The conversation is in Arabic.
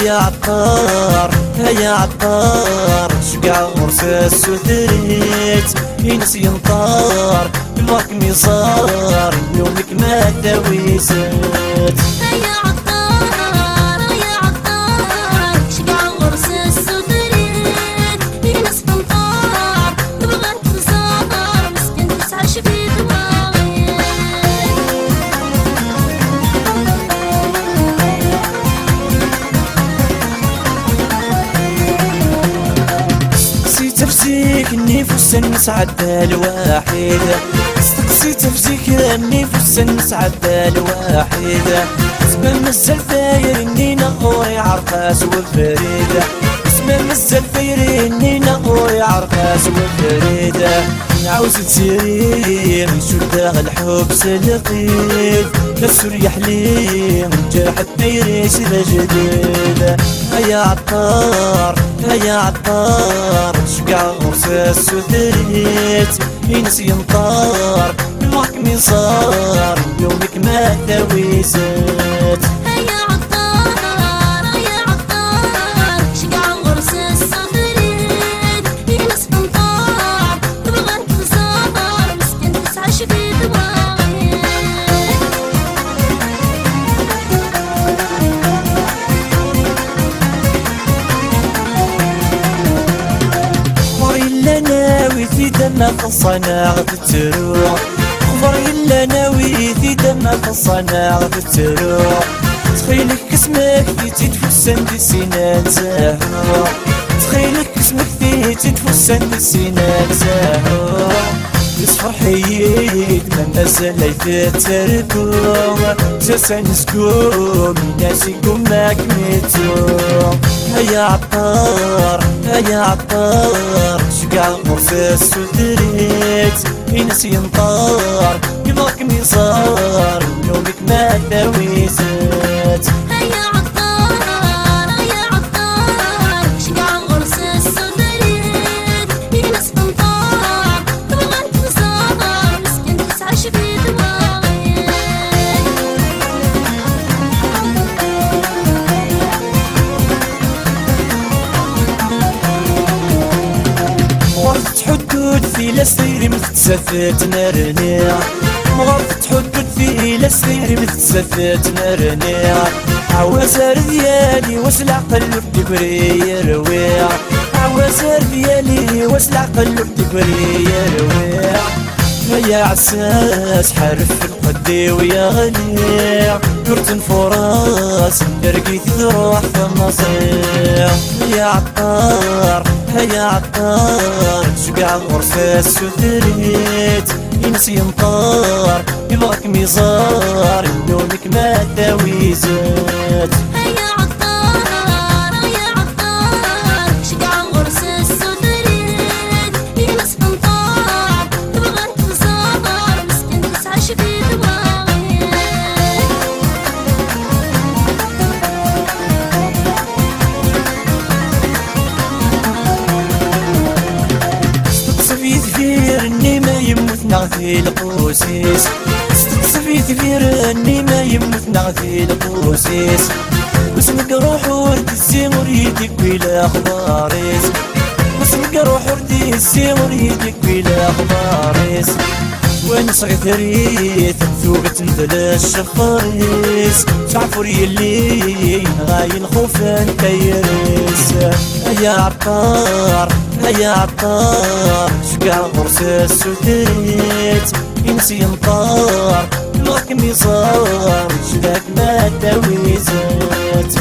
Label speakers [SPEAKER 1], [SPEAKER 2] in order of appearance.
[SPEAKER 1] هيا عطار هيا عطار شقع مرسس وثريت ينس ينطار الماك ميصار يومك ما دويزت
[SPEAKER 2] هيا عطار هيا عطار شقع مرسس وثريت ينس تنطار تبغى تنصار مسكين تسعش في دماغي
[SPEAKER 1] تفزيك النفوس نسعد الواحدة استقصي تفزيك النفوس نسعد الواحدة اسم الزلفاير اني نقوي عرقاس وفريدة اسم الزلفاير اني نقوي عرقاس وفريدة عاوز تسيري من شدة الحب سلقيت كسر يحليم جرح الديريش جديدة هيا عطار هيا عطار شقع مرسس وثريت ينس ينطار الماك ميصار يومك ما دويزت
[SPEAKER 2] هيا عطار هيا عطار شقع مرسس وثريت ينس تنطار تبغى تنصار مسكين تسعش في دماغي
[SPEAKER 1] ناوي في دمك الصناعة تروح خبر إلا ناوي في دمك الصناعة تروح تخيلك اسمك في تتفسن دي سنان زهور تخيلك اسمك في تتفسن دي سنان زهور يصفر حييت من نزل يتركوم ساسا نسكوم ناسيكم ماك ميتوم هيا عطار هيا عطار شقع مرسس وثريت ينس ينطار يماك ميصار يومك ما دويزت
[SPEAKER 2] هيا عطار هيا عطار شقع مرسس وثريت ينس تنطار تبغى تنصار مسكين تسعش في دماغي
[SPEAKER 1] مغرفة حدود في لسيري متسفت نرنيع مغرفة حدود في لسيري متسفت نرنيع عوازر ديالي وسلع قلب تبري يرويع عوازر ديالي وسلع قلب تبري يرويع يا عساس حرف القدي ويا غنيع يرتن فراس رقيت تروح في النصيع يا عطار هيا عطار شقع مرسس وثريت ينس ينطار يماك ميزار يومك ما دويزت
[SPEAKER 2] هيا عطار هيا عطار شقع مرسس وثريت ينس تنطار تبغى تنصار مسكين تسعش في دماغي
[SPEAKER 1] استقصفي ثفير اني ما يموت نغثي القوسيس استقصفي ثفير اني ما يموت نغثي القوسيس واسمك روح ورد الزين يديك بلا اخباريس واسمك روح ورد الزين يديك بلا اخباريس وين صغيت ريت ثوبة تنزل الشفاريس شعفور يلي غاين خوفا تيريس هيا عطار هيا عطار شقع مرسس وثريت ينس ينطار الماك ميصار شداك ما دويزت